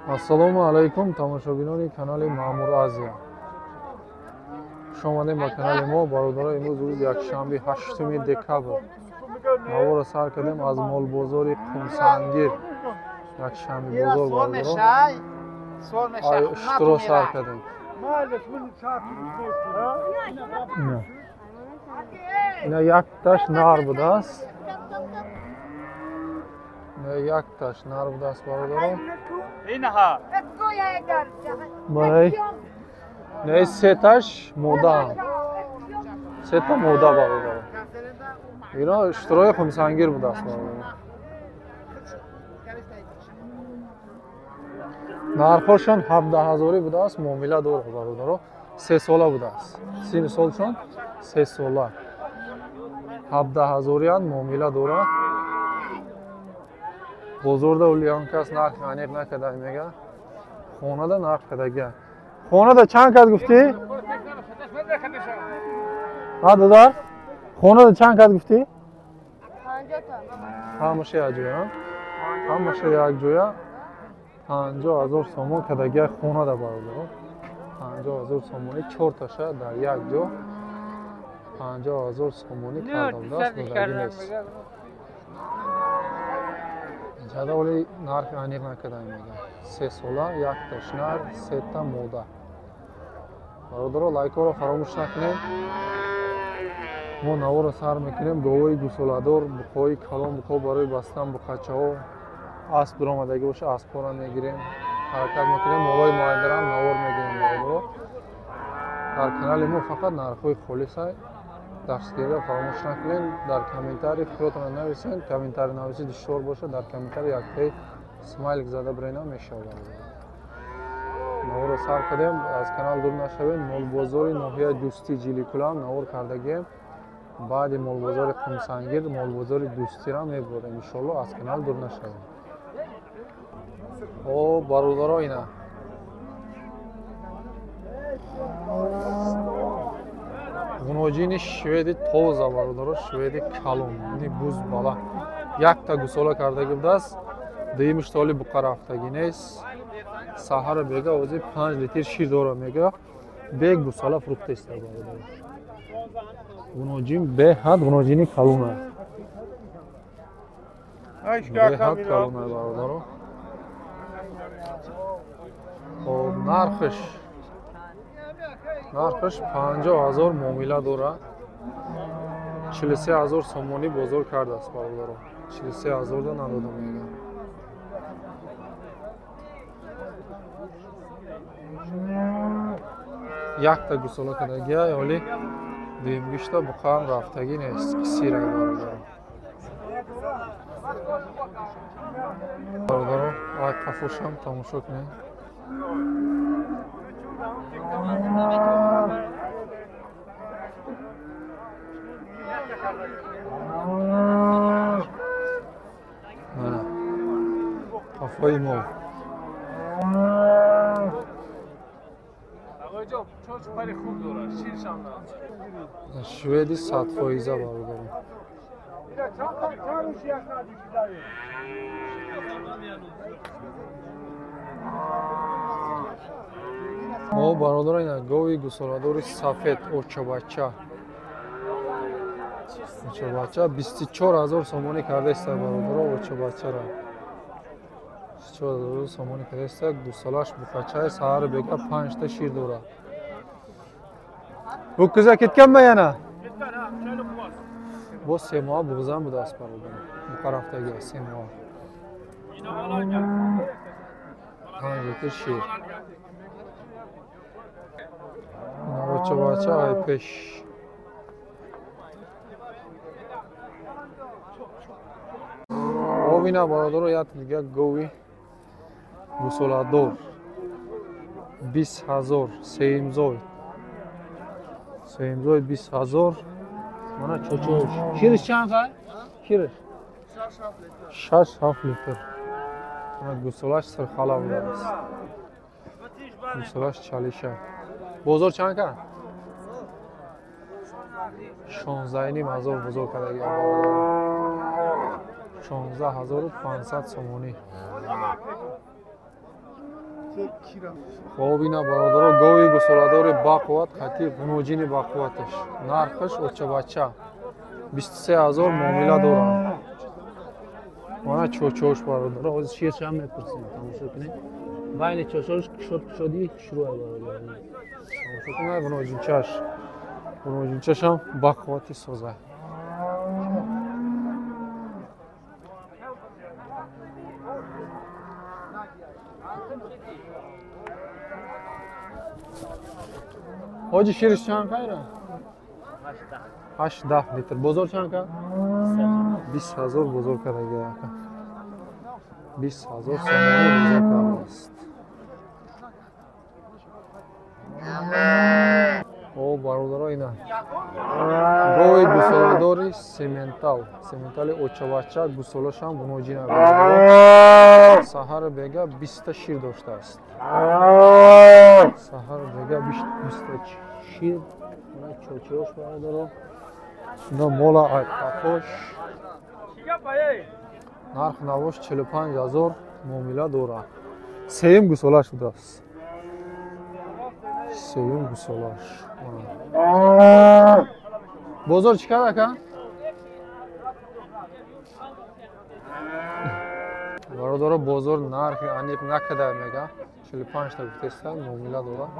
ассалому алайкум тамошобинони канали Маъмур Азия. Хуш омадем ба канали мо. Бародаро, имрӯз рӯзи якшанбе 8 декабр навора сар кардем аз молбозори Қумсангир. Якшанбе бозор бародаро. Штуро сар кардем. Ина якташ нар будааст. Якташ нар будааст бародаро. Балай. Не сеташ мода. Сета мода бародаро. Ина штурои Қумсангир будааст бародаро. нархошон 17,000 будааст, муомила дорад бародаро. 3 сола будааст. Син солшон 3 сола. 17,000 муомила дорад. Бозорда улиён кас нарх аниқ накарда мега. Хонада нарх кардага. Хонада чанд кад гуфти? ҳа додар? Хонада чанд кад гуфти? 50 та. Ҳамаша як ҷоя. Ҳамаша як ҷоя. 50,000 сомон кадага хонада бародаро. 50,000 сомони 4 таша дар як ҷо. 50,000 сомони кардааст додаги нест. Ҷада оли нархи аниқ накардан мега. 3 сола, як ташнар, 3 та мода. Бародаро, лайкоро фаромӯш накунем. Мо навора сар мекунем. Говои гусоладор, буқои калон, буқо барои бастан буқачаҳо, асп биромадагӣ боша, аспҳоро мегирем. ҳаракат мекунем. Молои муайдарам навор мегирем бародаро. Дар канали мо фақат нархҳои холиса. Дастгирда фаромӯш накунед. Дар комментарий фикротонро нависед. Комментарий нависид душвор бошад, дар комментарий яктай смайлик зада бирена мешавад. Навора сар кардем. Аз канал дур нашавед. Молбозори ноҳияи Дӯстӣ Ҷиликӯлам навор кардагем. баъди молбозори Қумсангир молбозори Дӯстиро мебурем. иншоалло аз канал дур нашавед. О бародаро, ина ғуноҷини шведи тоза бародаро, шведи калон, ини буз бала. Якта гусола кардагӣ будааст. дуюмиштоли буқа рафтагӣ нест. саҳара бега ози 5 литр шир дора мега. бег гусола фурӯхтаист бародаро. ғуноҷин беҳад ғуноҷини калон аст. беҳад калон аст бародаро. нархш 50,000 муомила дорад. 43,000 сомонӣ бозор кардааст бародаро. 43,000 да надода мега. якта гусола кардагия ёли дуюмгишта буқаам рафтагӣ нест. кисира бародаро. бародаро, ай қафошам тамошо кунед. Мана қафои мо. шведи 100% бародаро. мо бародаро, ина гови гусоладори сафед очабача. очабача 24,000 сомонӣ кардаист бародаро. очабачара 24,000 сомонӣ кардаист. гусолаш буқачаи саҳар бега 5 та шир дорад. букуза кетканма яна? бо 3 моҳа буғзам будааст бародаро. буқа рафтагия 3 моҳа. 5 литр шир. очабача ай пеш. овина бародаро, як дига гови гусоладор 20,000 сеимзой. сеимзой 20,000. мана чочош. шириш чанд қай? шириш 6-7 литр. мана гусолаш сирхала будааст. гусолаш чалиша. бозор чанд ка? 16,500 бозор кардагия. 16,500 сомонӣ. хоб ина бародаро гови гусоладори бақувват хати ғунуҷини бақувваташ нархаш очабача 23000 муомила дорад. Мана чочош бародаро ҳозир ширшам мепурсем тамошо кунед. Байни чочош кушодӣ шурӯъ бародаро. Тамошо кунед ғунуҷинчаш. Ғунуҷинчашам бақуввати соза. Ҳоҷи шириш чанд қайра? 8-10 литр. Бозор чанд ка? 20000 бозор кардаги яка. 20000 сомони бозор кардааст. О, бародаро ина. Гови гусоладори сементал. Сементали очавача гусолашам ғунуҷина бародаро. Саҳар бега 20 та шир доштааст. Саҳар бега 20 та шир. Мана чочош бародаро. Ина мола айқатош. Нарх навош 45000 муомила дорад. Сеюм гусола шудааст. Сеюм гусолаш. Бозор чӣ кад ака? Бародаро бозор нархи аниқ накада мега. 45 та гуфтеста муомила дорад.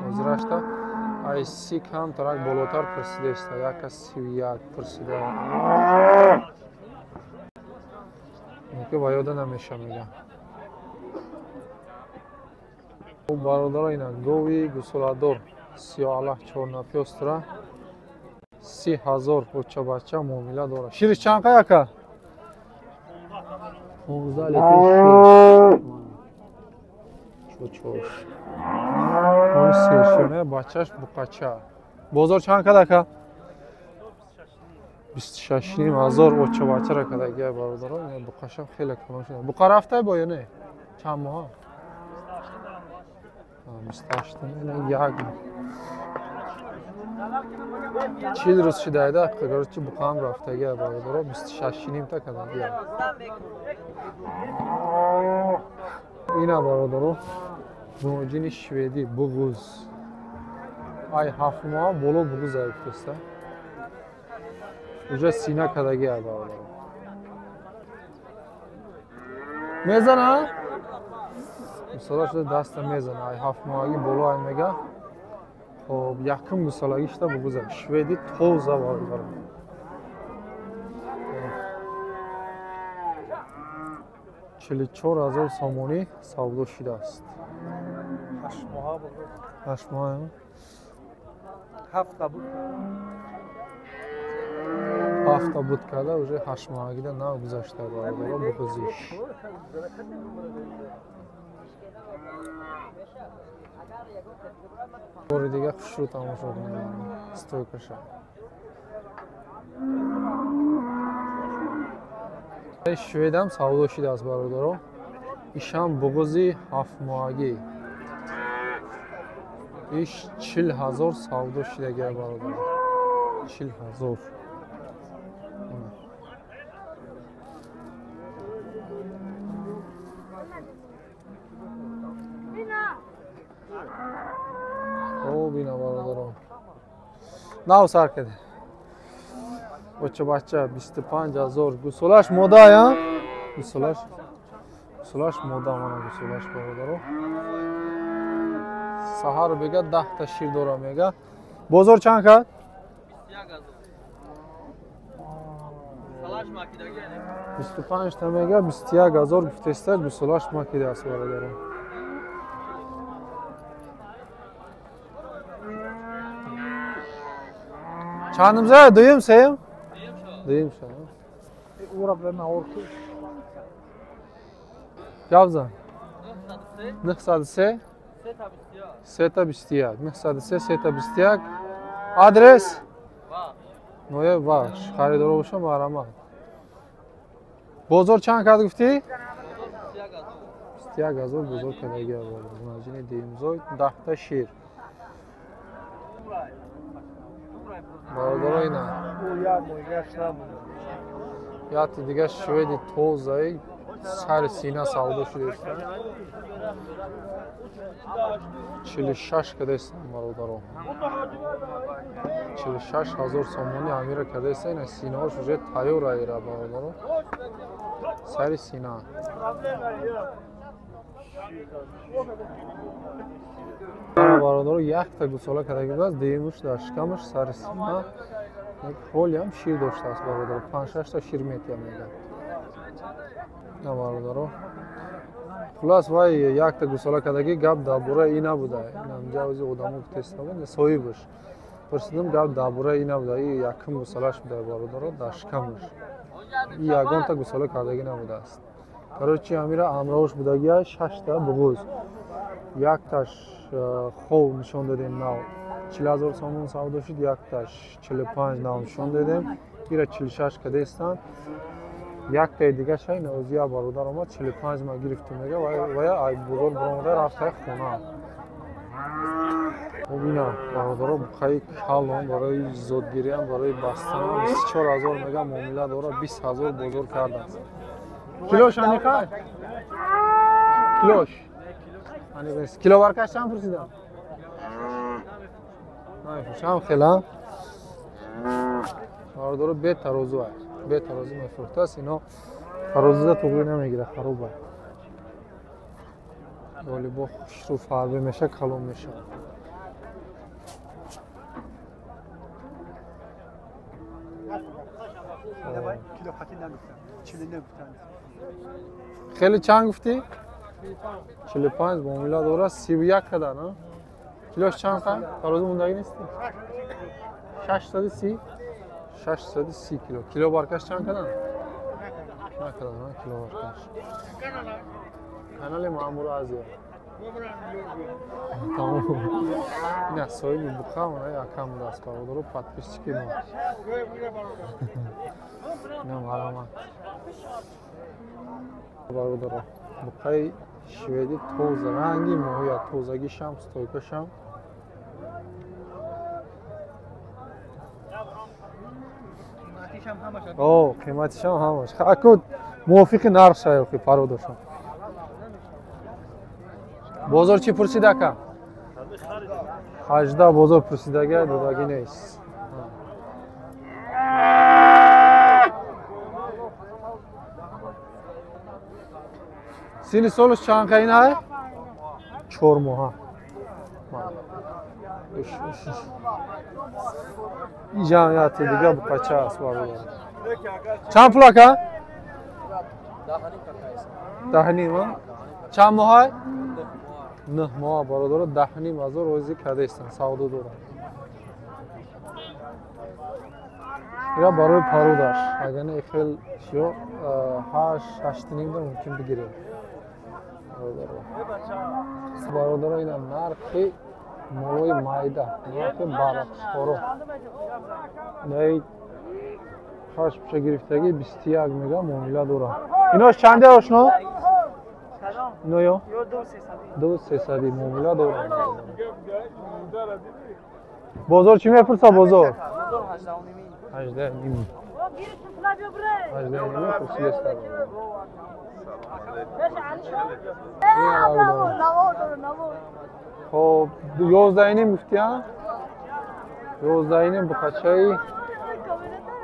Ҳозирашта ай 30 кам тарак болотар пурсидеста. Яка 31 пурсида. Ки ба ёда намеша мега. Бародаро ина гови гусоладор сиёалах чорнапёстра 30000 очабача муомила дорад. Шириш чанд ка яка? 15 литр. Чочош. Он сершине бачаш буқача. Бозор чанд ка дака? 26000 очабача кадаги бародаро. Ина буқашам хеле калон шуда. Буқа рафтай бо ё не? Чанд моҳа? 28 як. Чил рӯз шидааида қагарчи буқаам рафтаги бародаро 26 та кадаги. Ина бародаро ғунуҷини шведӣ буғуз. Ай 7 моҳа боло буғуз айфтеста. Уҷа сина кадаги бародаро. Мезана? Гусола шуда даста мезана. Ай 7 моҳаги боло ай мега. Хоб якум гусолаги шуда буғуза. Шведӣ тоза бародаро. 44000 сомонӣ савдо шудааст. 8 моҳа буд. 8 моҳа. 7 буд. 7 буд када уже 8 моҳагида нав гузашта бародаро буғузиш. бори дига хушрӯ тамошо кунем стойкаша. Шведам савдо шудааст бародаро. Ишам буғузи 7 моҳагӣ. Иш 40000 савдо шудаги бародаро. 40000. О, бина бародаро. Нав сар каде. Очабача 25000 гусолаш мода я? Гусолаш мода мана гусолаш бародаро. Саҳар бега 10 та шир дора мега. Бозор чанд кад? 25 та мега 21000 гуфтеста гусолаш макидааст бародаро. Чандым за? Дуюм, сеюм? Дуюм шо. Гавза? 903 3 та 21. 903 3 та 21. Адрес? Нояб баш. Харидоро бошам марамат. Бозор чанд кад гуфтӣ? 21000 бозор кадаги аввал. Маҷини Демзой 10 та шир. Бародаро ина. Яти дига шведи тозаи سر سینه سودا شده است 46 کرده است برادران 46,000 سومانی امیر کرده است این سینه هاش уже تیار ایرا برادران سر سینه برادران یک تا گوساله کرده است دیمش در شکمش سر سینه یک خولی هم شیر داشته است برادران 5-6 تا شیر میتیم میگه نه برادران خلاص وای یک تا گوساله کردگی گپ درباره این نبوده این همجا از آدمو که تست نبود صاحبش پرسیدم گپ درباره این نبوده این یکم گوسالهش بوده برادران در شکمش این یگان تا گوساله کردگی نبوده است کاروچی امیره امروز بودگی 6 تا بغوز یک تاش خوب نشون دادیم نو 40,000 سومون سودا شد یک تاش 45 نو نشون دادیم ایرا 46 کرده استن یک تا دیگه شای نوزیا برادر اومد 45 ما گرفتیم میگه و ای بزرگ برادر رفته خونه خب اینا برادر بخوای کالون برای زودگیری هم برای بستن 24,000 میگه معامله داره 20,000 بزرگ کرده کیلوش انیخه کیلوش انیخه کیلو برکش چند پرسیدم نه شام خیلی برادر به ترازو است به ترازو میفروخته است اینا ترازو توگی نمیگیره خرابه ولی با خوش رو فربه میشه کلون میشه خیلی چند گفتی؟ 45 با میلا دوره 31 کده نه؟ کیلوش چند خواهد؟ ترازو موندگی نیستی؟ 630 630 کیلو کیلو بارکش چند کدن؟ نه کدن نه کیلو بارکش کانال مامور آزیا تمام نه سویلی بخوام نه یکم دست کار دارو پاتپیش کی نه نه مرامت بارو دارو بخوای شویدی توز رنگی مویا توزگی شم ستویکا شم اوه قیمتش هم همش اكو موافق نرخ شاید که پرودشون بازار چی پرسیده که 18 بازار پرسیده دادگی نیست سینی سالش چند قین های 4 ماه این جمعیت دیگه بچه هست برادر چند پلاکه؟ 10 نیم چند ماه های؟ 9 ماه برادر 10 نیم از روزی کرده استن سودا داره ایرا برای پرودش اگر نه خیلی شو 8 نیم داره ممکن بگیره برادر اینا نرخی مولوی مایده نرخ برقش خورو نه خواهش بشه گرفتگی 21 میگه معامله داره ایناش چنده آشنا؟ اینو یا؟ 2,300 معامله داره بازار چی میپرسه بازار؟ 18 نیم 18 نیم پرسیده است خب 11 نیم گفتی ها 11 نیم بخچه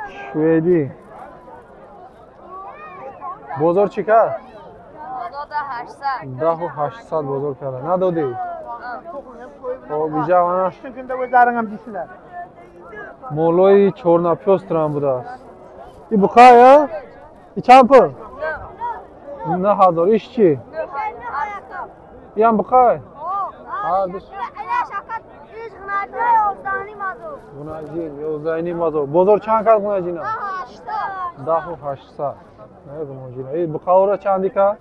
شویدی بازار چی کرد؟ 10,800 بازار کرده ندادی؟ خب بیجا وانا مولوی چورنا پیوست رام بوده است این بخواه یا؟ این چند پر؟ 9,000 ایش چی؟ این هم بخواه؟ گناجین 11 نیم ازو بازار چند کرد گناجین؟ 10,800 نه گناجین این بخواه را چندی که؟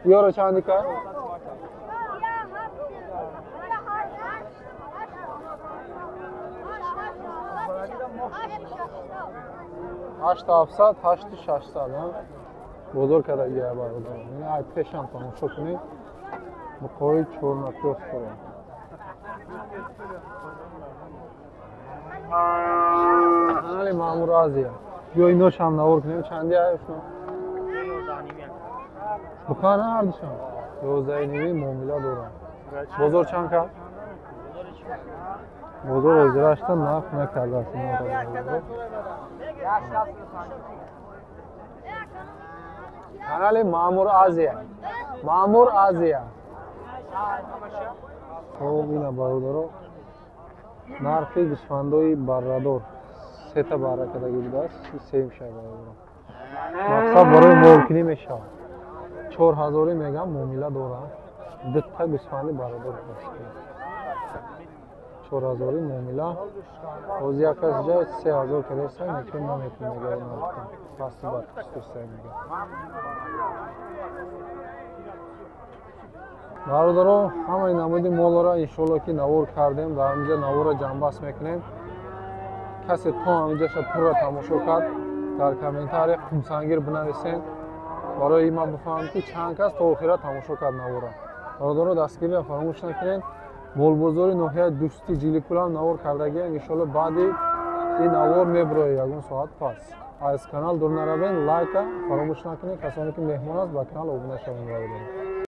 یا را چندی که؟ 8,700 8,600 بزرگ کرده یه برادر یعنی از پیشم تماشا کنید بخوای چورنا پیوست کنید کانال مامور آزیا یا اینوش هم نور کنیم چندی هایشون Dukana hardışan. Yozaynevi muamele doğru. Bozor çanka. Bozor ozraştan narx ne kardasın orada. Kanali Mamur Aziya. Mamur Aziya. Xo'p, ina barodaro. Narxi gusfandoyi barrador. Seta barakadagi budaст. Se мешавад бародaro. Мақсад барои молкунӣ мешавад. 4000 мегам муомила дорад. Дutta гусфанди бародор аст. 4000 муомила. Ҳозир якас ҷай 3000 калеса мекун наметун мегам нархи. Пасти бар хустусай мегам. Бародаро, ҳамаи намуди молора иншоалло ки навор кардем, дар ҳаминҷа навора ҷамъбаст мекунем. Касе то ҳаминҷаша пурра тамошо кард, дар комментария хумсангир бинависен. барои ман бифаҳмам ки чанд кас то охира тамошо кард навора. Бародаро, дастгириро фаромӯш накунед. Молбозори ноҳияи дӯсти Ҷиликӯлам навор кардагиам. Иншоалло баъди ин навор мебурояд ягон соат пас. аз канал дур наравен, лайка фаромӯш накунед. Касоне ки меҳмон аст ба канал обуна шаванд.